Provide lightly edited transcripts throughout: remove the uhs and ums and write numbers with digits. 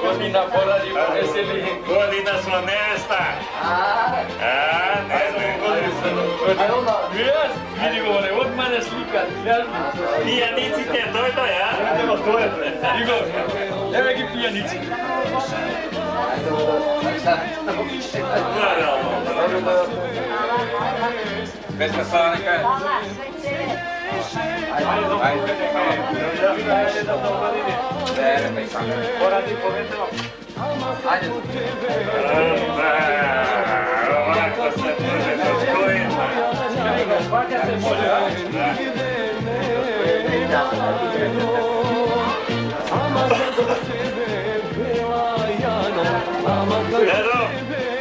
Godina poradi poveseli. Godina smo nevesta. Ne znam. Vidimo, ne od mene slikat. Pijanici te, to je to, ja? Igor, evo gi pijanici. Pesma stava neka je. Poradi povedemo. Ajde. Ovako se može dostojiti. Svađa se može, a? Edo,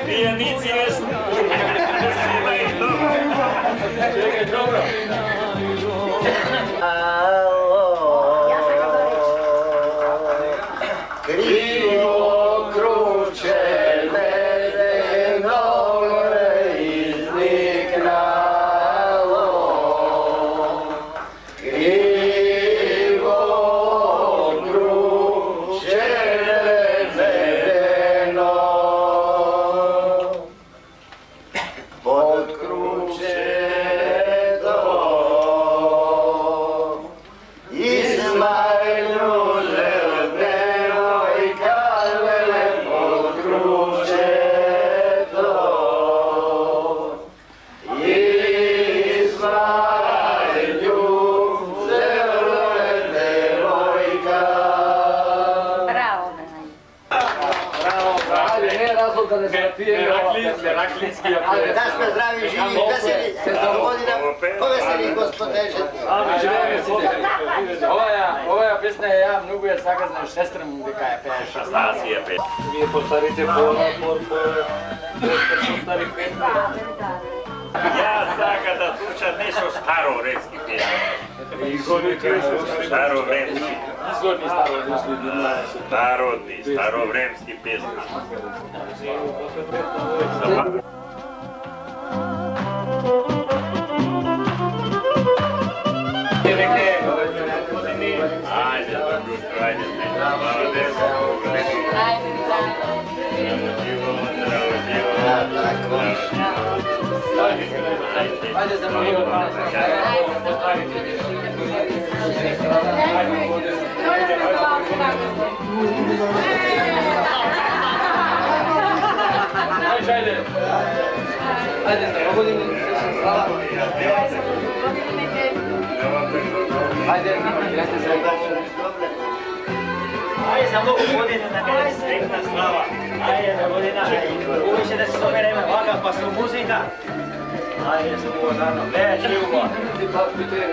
pijanici jesu. Sila i dobro. Čekaj, dobro. Krivo kruče ledeno izniknalo, krivo kruče ledeno, pod kruče do Izmajlu da smo zdravi, živi, veseli, se za godina, poveseli gospodeže. Ova pesma je ja mnogo je sagazna sestram deka je peš. Stasija peš. Vi postarite po postari pesma. Ja saga da slušam nešto starovremski pjesma. Starovremski. Izgodni starovremski. Narodni, starovremski pjesma. Ajde, dobro, ajde, hvala lijepo. Ajde za mnogo Ajde za godinu. Ajde, idete za Ajde za mnogo godine na mene sretna slava. Ajde za godina. Uvijek će da se sobereme vaga pa su muzika. Ajde za ovo naravno. Već ljubav. Ti papite.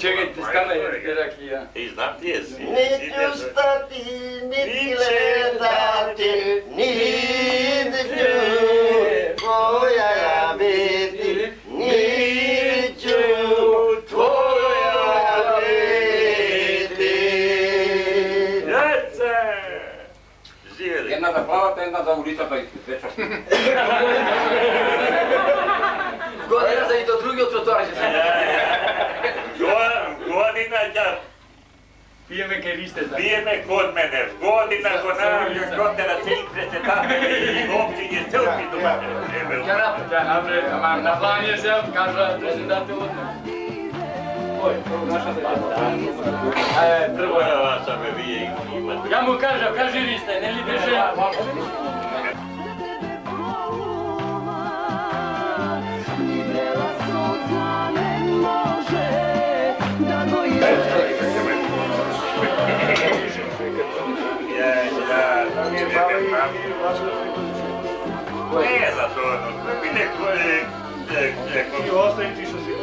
čekaj, ti stane je rakija. I znam ti jesi. Neću stati, niti gledati, niti tvoja ja biti, niti ću tvoja biti. Djece! Živjeli. Jedna da plavate, jedna da uličate večer. Godina za i do drugi od trotoara će se. Godina da Pijeme kaj liste za. pijeme kod mene. Godina kod te na celi predsjedatelj i općinje celki domate. Na plan je zelf, kaže predsjedatelj odmah. Oj, prvo naša da. Prvo Koja je. vaša me vije imate? Ja mu kažem, kaži liste, ne li beže. Ne za to, vidite koje Ostaje ti što si.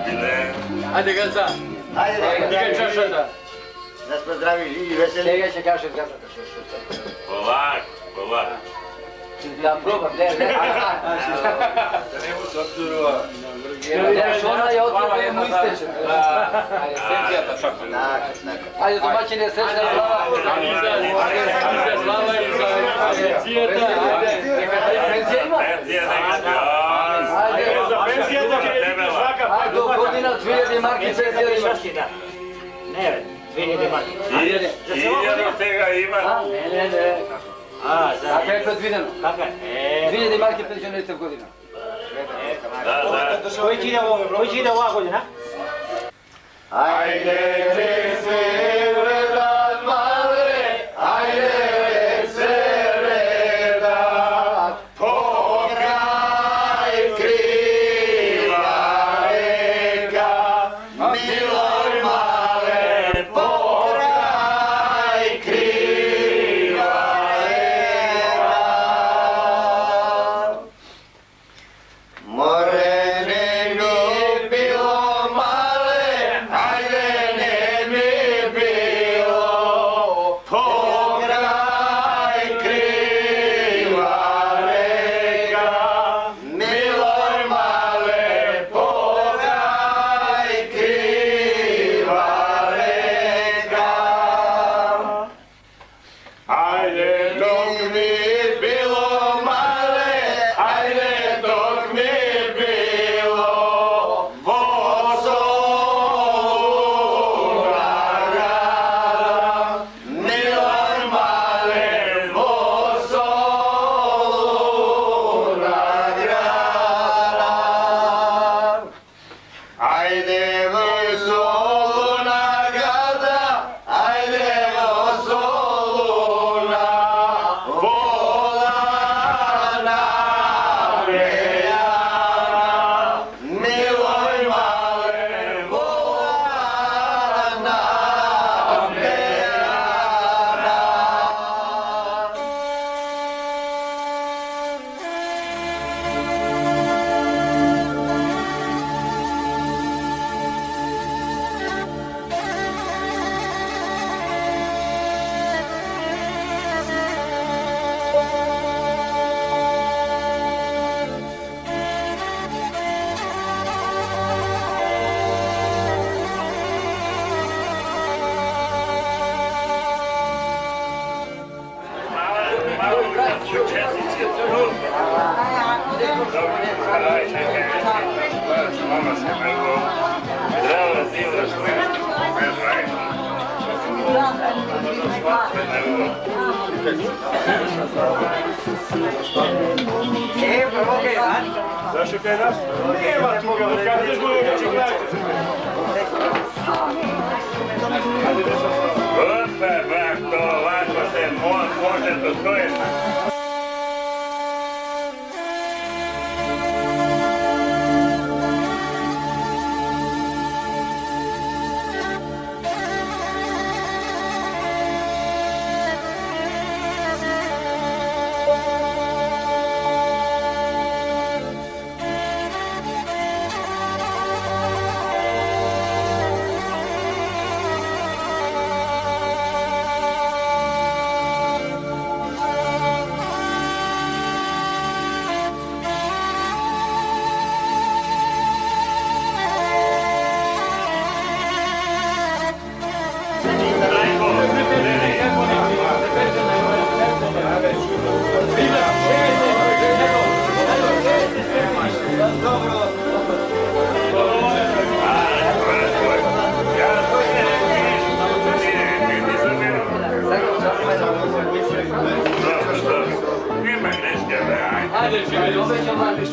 bile. Ajde ga za. Ajde, Dikaj čaša da. da smo zdravi i veseli. Čega će kaše gaza. Polako. Da probam, ne. Ne, šona je odmah mu isteče. Ajde, srećijata čak. Ajde, domaćine, srećna slava. Srećna slava i za cijeta. Ajde, neka penzija ima. Ajde, Za penzija da će svaka. ajde, do godina 2000 marki penzija ima. Ne, 2000 marki. Iljano svega ima. Ne. A, za. Kako je predvideno? Kako je? 2000 marki penzionerite u godina. Da. Koji će ide ova godina? Ajde, vesele dan male, ajde, vesele dan, pokraj kriva reka, miloj male, pokraj kriva reka. More ne mi bilo male, ajde ne mi bilo, pokraj kriva reka, miloj male, pokraj kriva reka. Ajde dok mi bilo male, ajde dok mi bilo vozovna grada, miloj male vozovna grada. Ajde vozovna grada, ajde vozovna volana vrejana, miloj male volana vrejana. Zašto kaj nas? Nema toga, kad ćeš govoriti, će gledati. Opa, bak, to ovako se može dostojiti.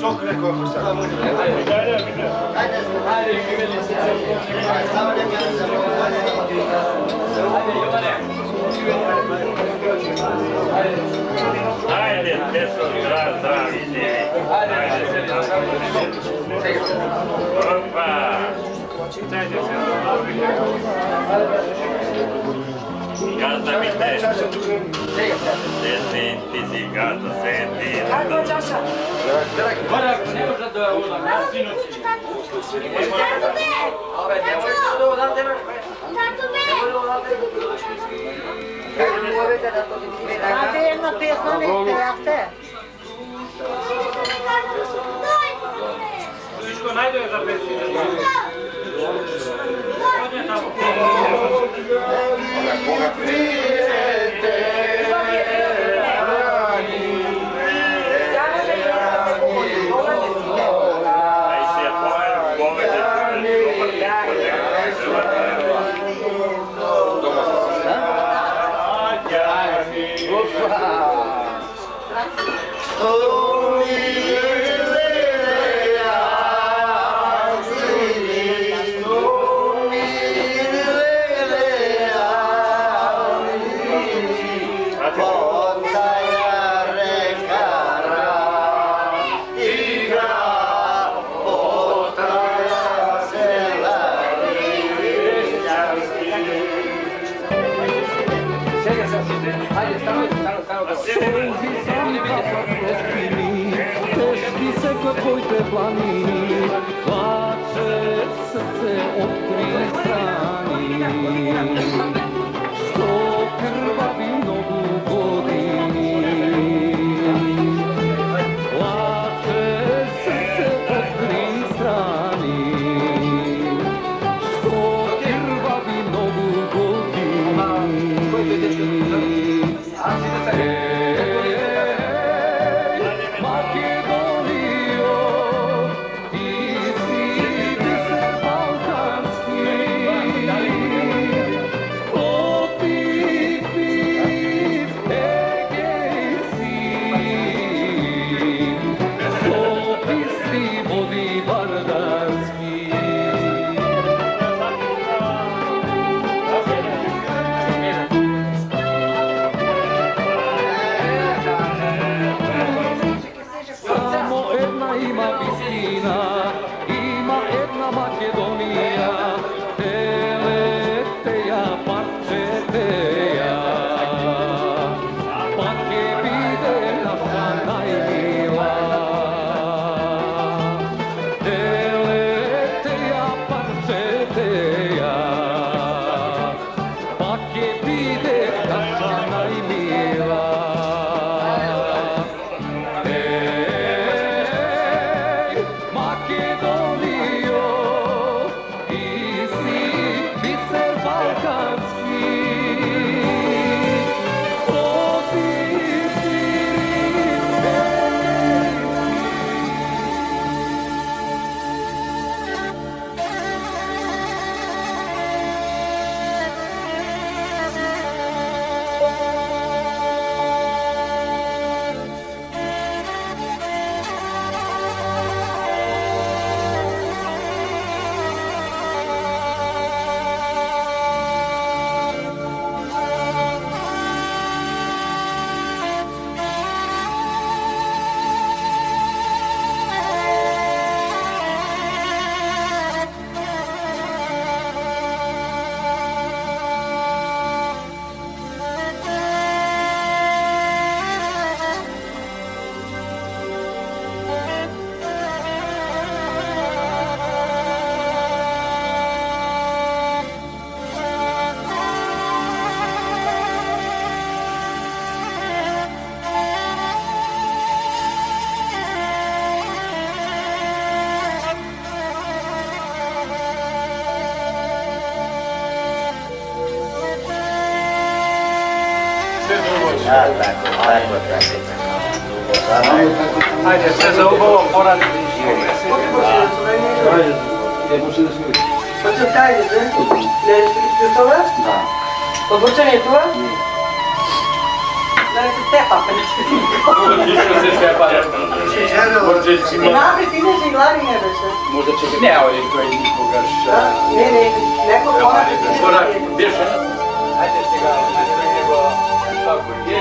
Sok rekao ko sad. Ajde. Ajde, deso, zdravi, živi. Opa! Gazda mi te. Senti si, gazda, senti. Kako čaša? Korak, ne može da ona, ja sinoći. Tato me! Ove, ne može da ona, ne može. Tato me! Znate jedna pjesma niste, ja ste? Viško najdoje za pesmi. Odne tamo. Aj se povede. Pojte planini, plače srce od tri strani, što krvavi mnogu godini. Plače srce od tri strani, što krvavi mnogu godini. Ajde, sve za ugovo poraditi. Hoće taj, ne? Ne, je to vas? Da. Ogorčan je to vas? I naprijed ti neži glavi ne beše. Možda će ga... Ne, ali to je nikoga šta... Ne, neko korak ti neži Korak, glavi. gdje še? Ajde se ga, nego... Tako je,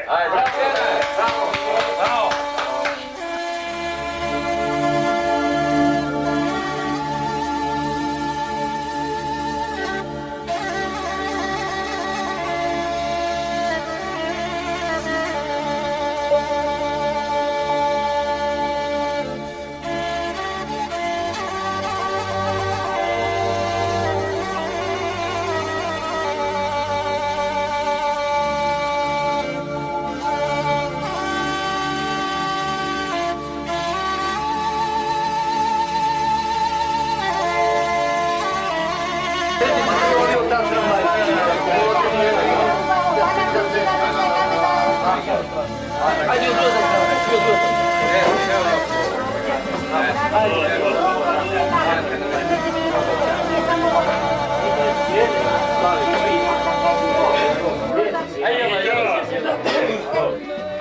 Ajde,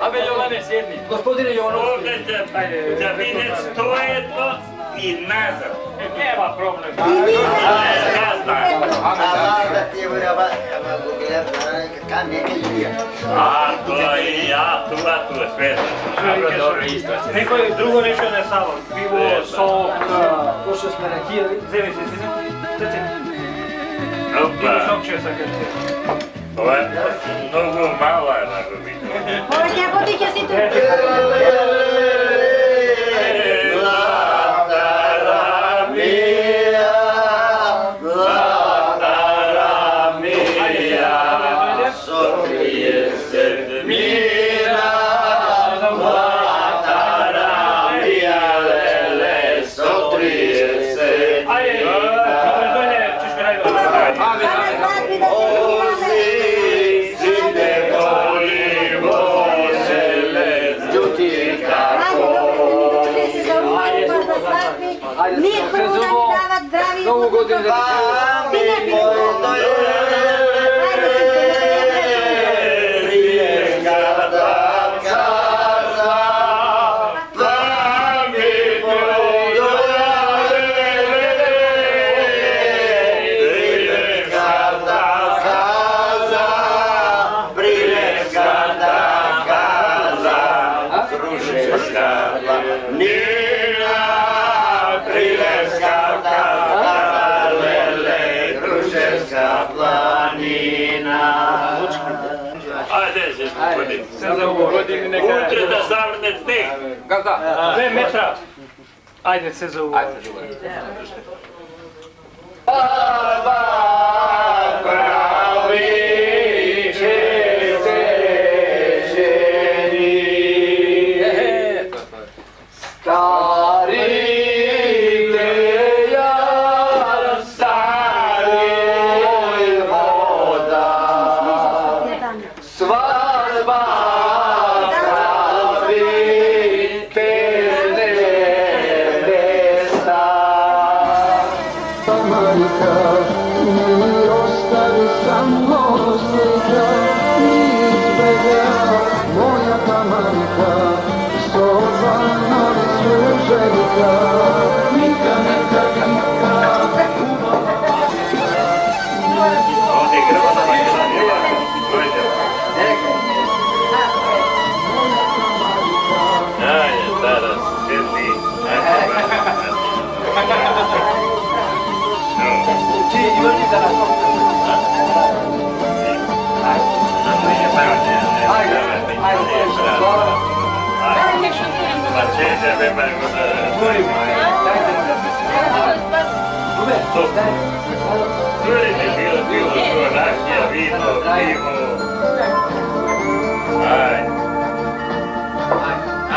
A be Jovane, sjedni. Gospodine Jovanovski. Ovdje će vidjeti stojedno i nazad. Nema problem. Gazda. Allah ti je uraba, gubijem, kam neke ljudje. A to i ja, tu je sve. Dobro, isto. Neko je drugo rečio ne samo. Pivo, sok, Pošto smo rakijeli. zevi se sine. Pivo, Opa, sok će sad kažete. ovo je mnogo mala na gubitu. Ovo je podiće si tu. Niko mu da davat zdravi. Novu godinu da ti Ajde, se spudi. Sad za ovu godinu neka... Utre da zavrne sneg. Gazda. 2 metra. Ajde se za ovu. Ovdje je grvana mašina. Ajde, danas, sjedni.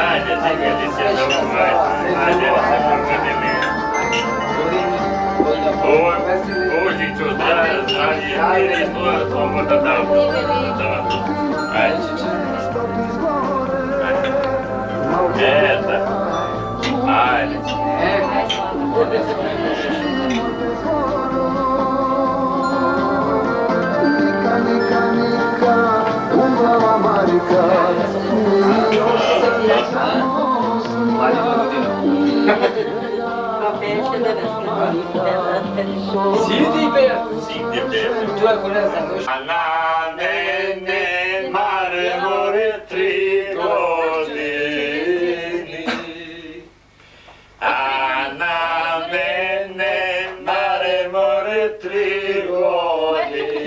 Ajde, zigeli se za ajde, se progadili. Božiću, zdravlje, mir i sloboda da. Ajde. Eto. Ajde. Sidi be! Sidi be! Tu ako ne znam, još... A na mene marmore 3 godine. A na mene marmore 3 godine.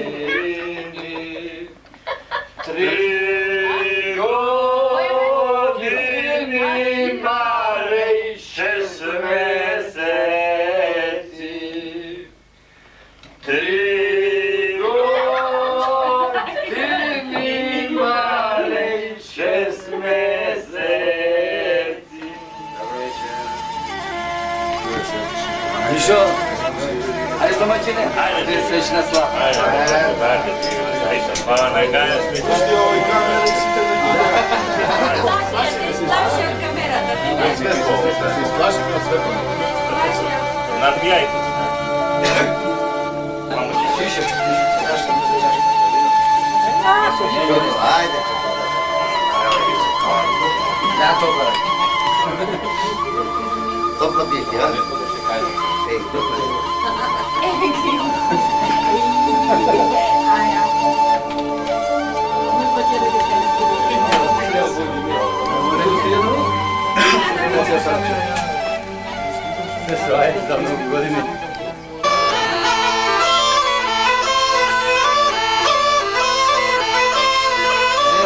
3 godine mare i 6 meseci. 3 godine mare i 6 meseci. Mišo! Ajde domaćine! Ajde, srećna slava! Ajde, ti, srećna slava, najgaja srećna. Nabijajte se. Ajde. Ja topla. Toplo pijete, ja? Ej, toplo.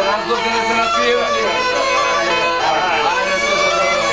Razlog da se napijevali. Ajde, sve za dobro.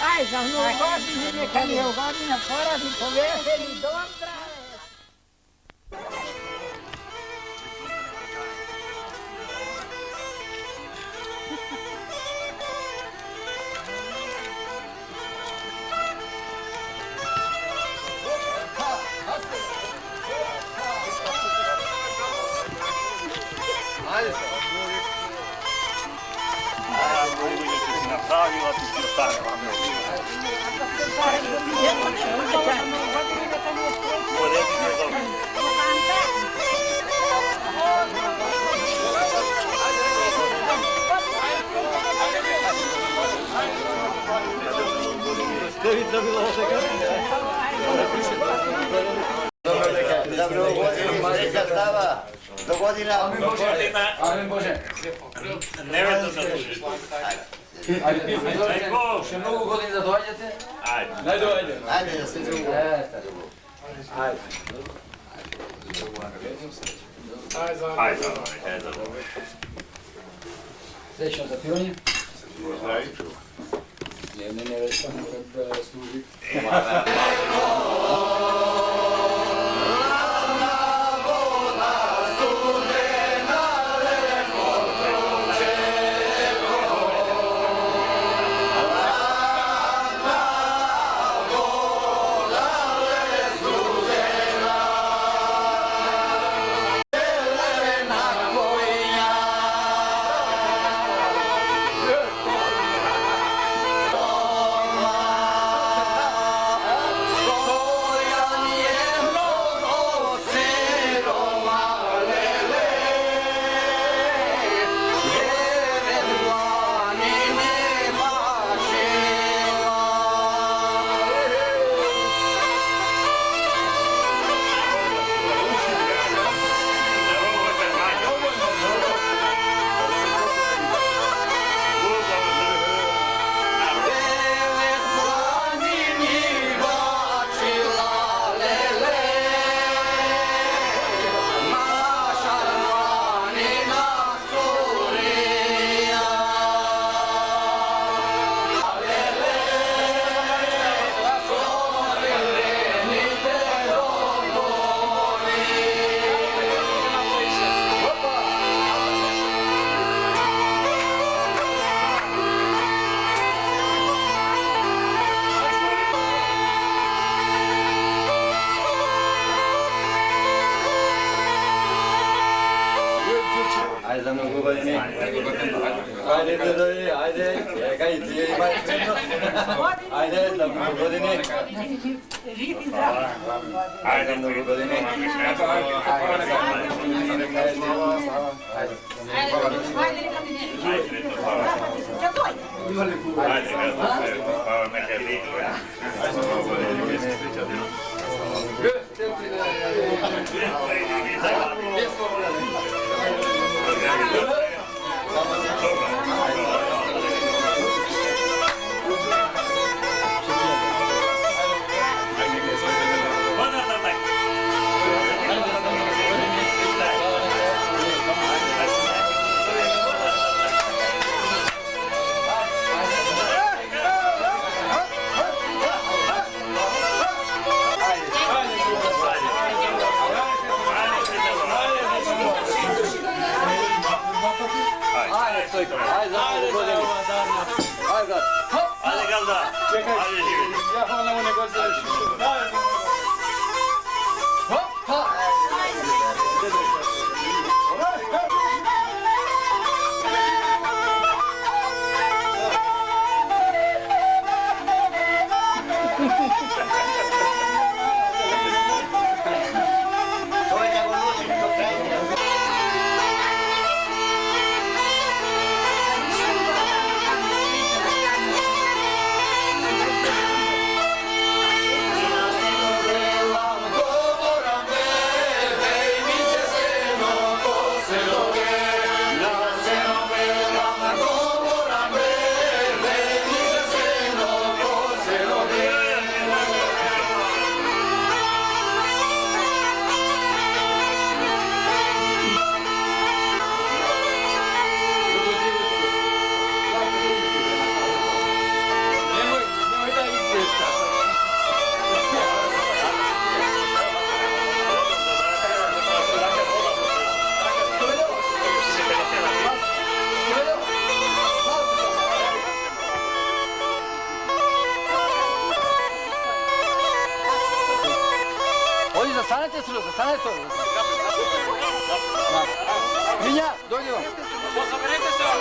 Aj, za mnou godiny nechali ho godina poraziť po veseli dom zdravé. Napravila ti se ostavila. Dobro godina, sreća zdrava. Do godina. Amin Bože. Neveto za duši. Ajde, še mnogo godina da dođete? Ajde. Ajde da se drugo. Ajde. Srećno za pivanje. Ne već samo kad služi. Ajde za mnogo godine. Ajde dedovi, ajde. Kaj ti je imaj. Ajde za mnogo godine. Živ i zdrav. Ajde za mnogo godine. Čekaj, ja hvala na one godine. Stanete srugo, stanete to. Minja, dođi vam. Saberete se vam.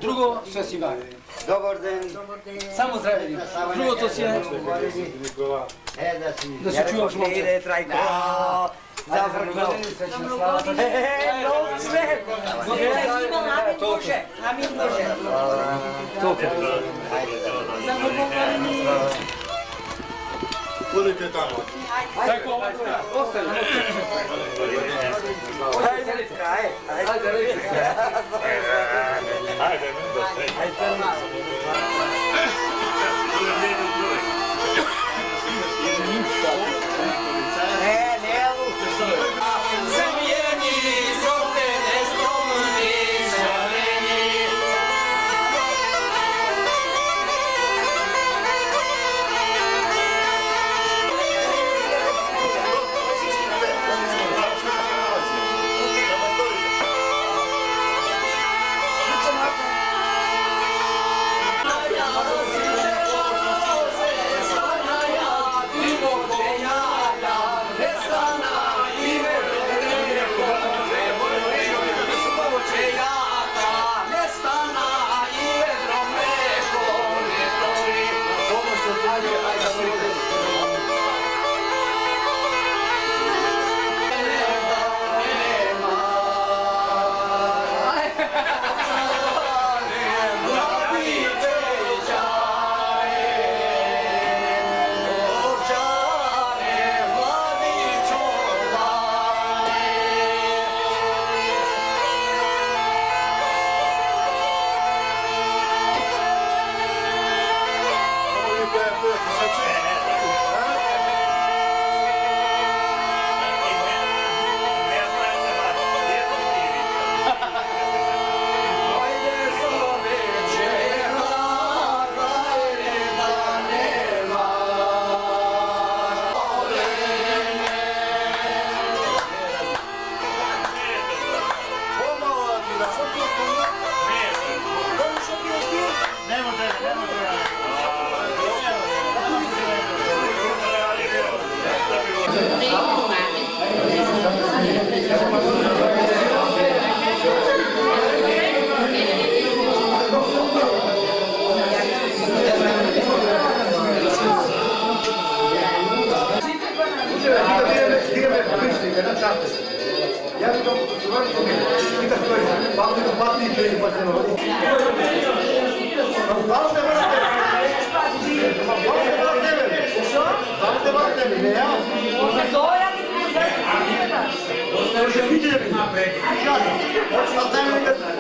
Drugo, sve si vani. Dobar den. Samo zdravlje. Drugo to si je. Da se čuvaš malo. Ide trajko. Zavrno. Srećna slava. Amin Bože. Budite tamo. Ostaje.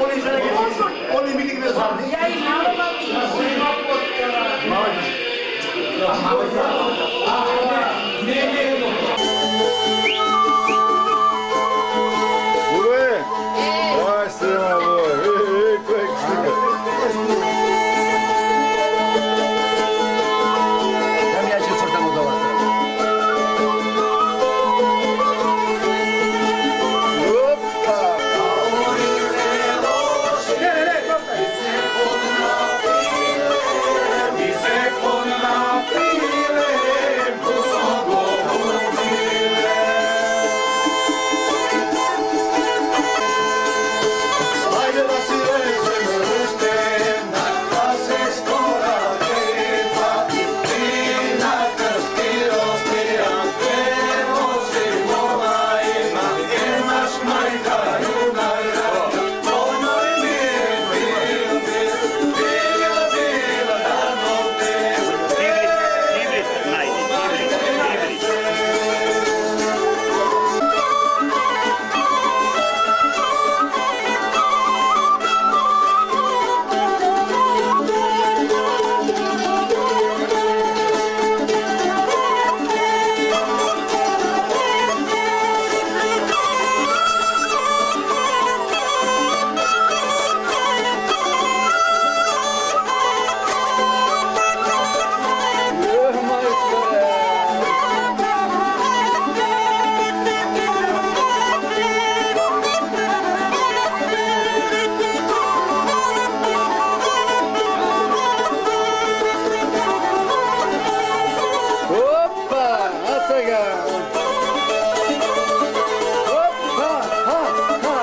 Oni žele geçmiş. Oni mi gibi sandı. Ja ih Ure! Aj, srema boj! Kojeg slika! Tam ja ću crtamo do vas. Opa! Opa! Asa ga! Opa! Ha! Ha!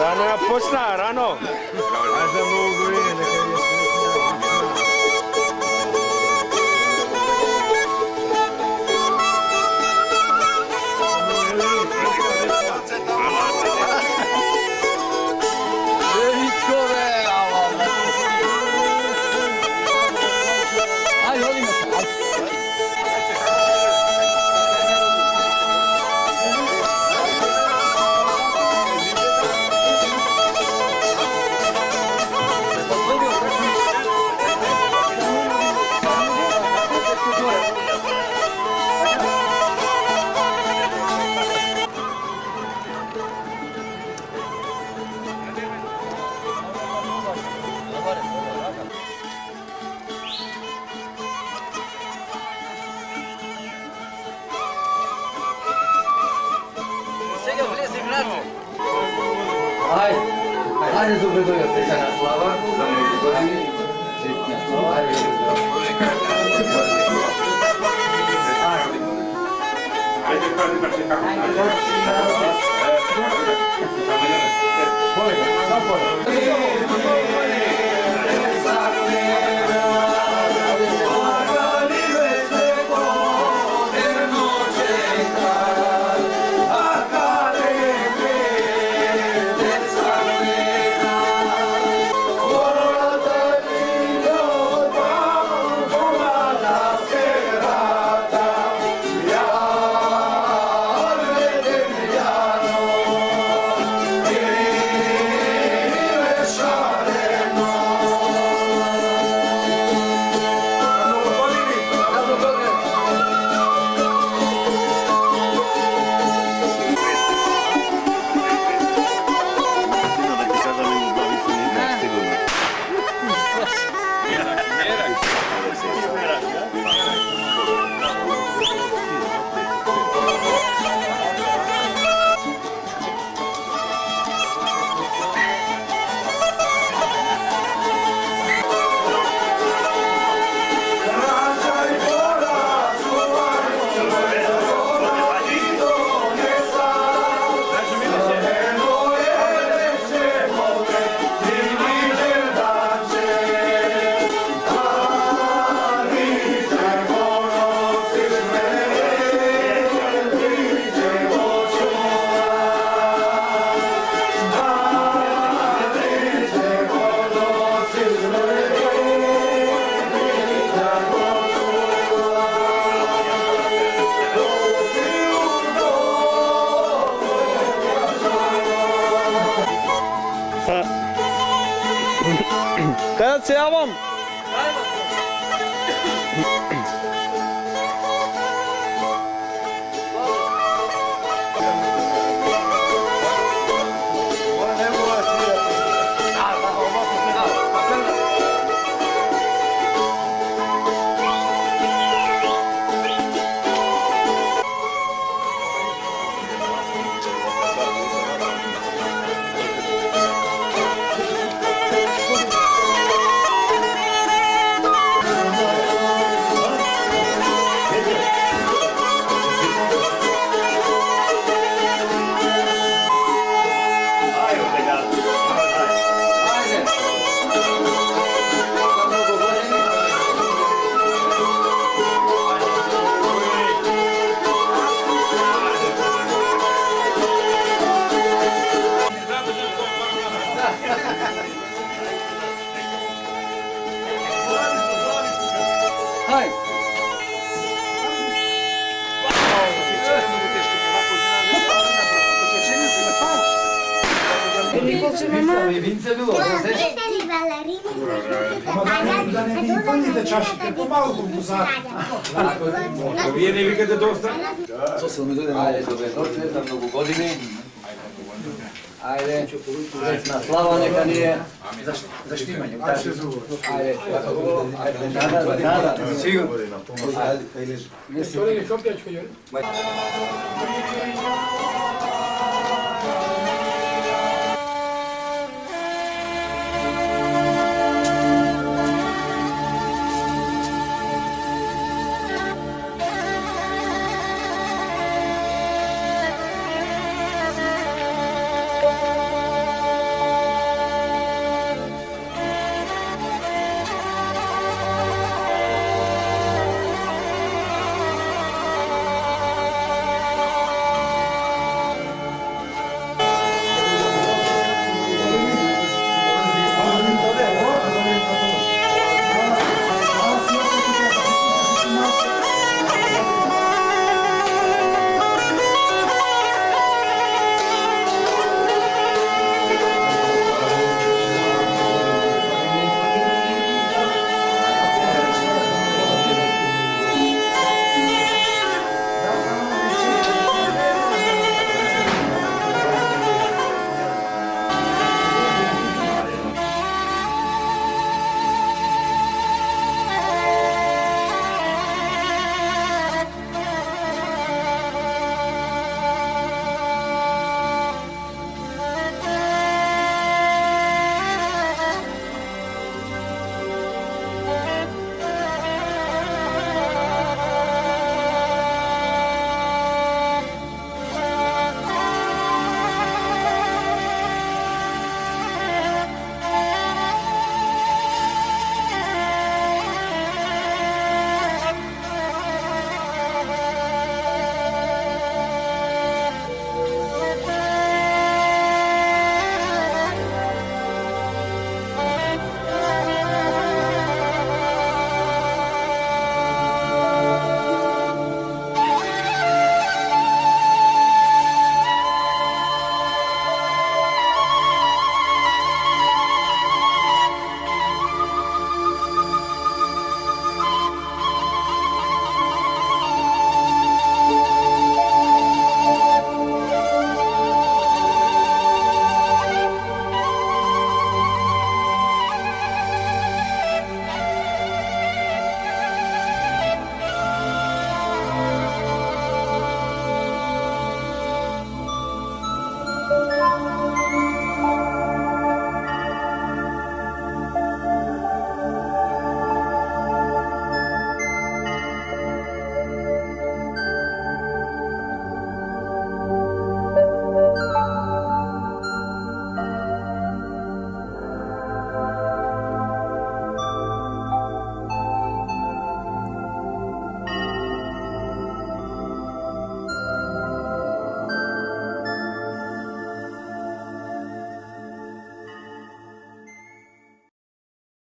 Rano ja počna, rano! A za mogu ide, neka je Jevičkove! Ajde, odimo se, ajde. Сега влез игрate. Ajde, ajde dobro doga Stefana Slava. Da mi godini. Ajde, kažem da se kako. Ša Kad se javam? Vince bilo, znaš? Da ne punite čašike, pomalo bubuzati. Vi ne vikate dosta? Co se mi dođe na ovo? Dobre, za mnogo godine. Ajde, sretna slava neka nije za štimanje. Ajde, nada, sigurno. Sigurno. Ajde,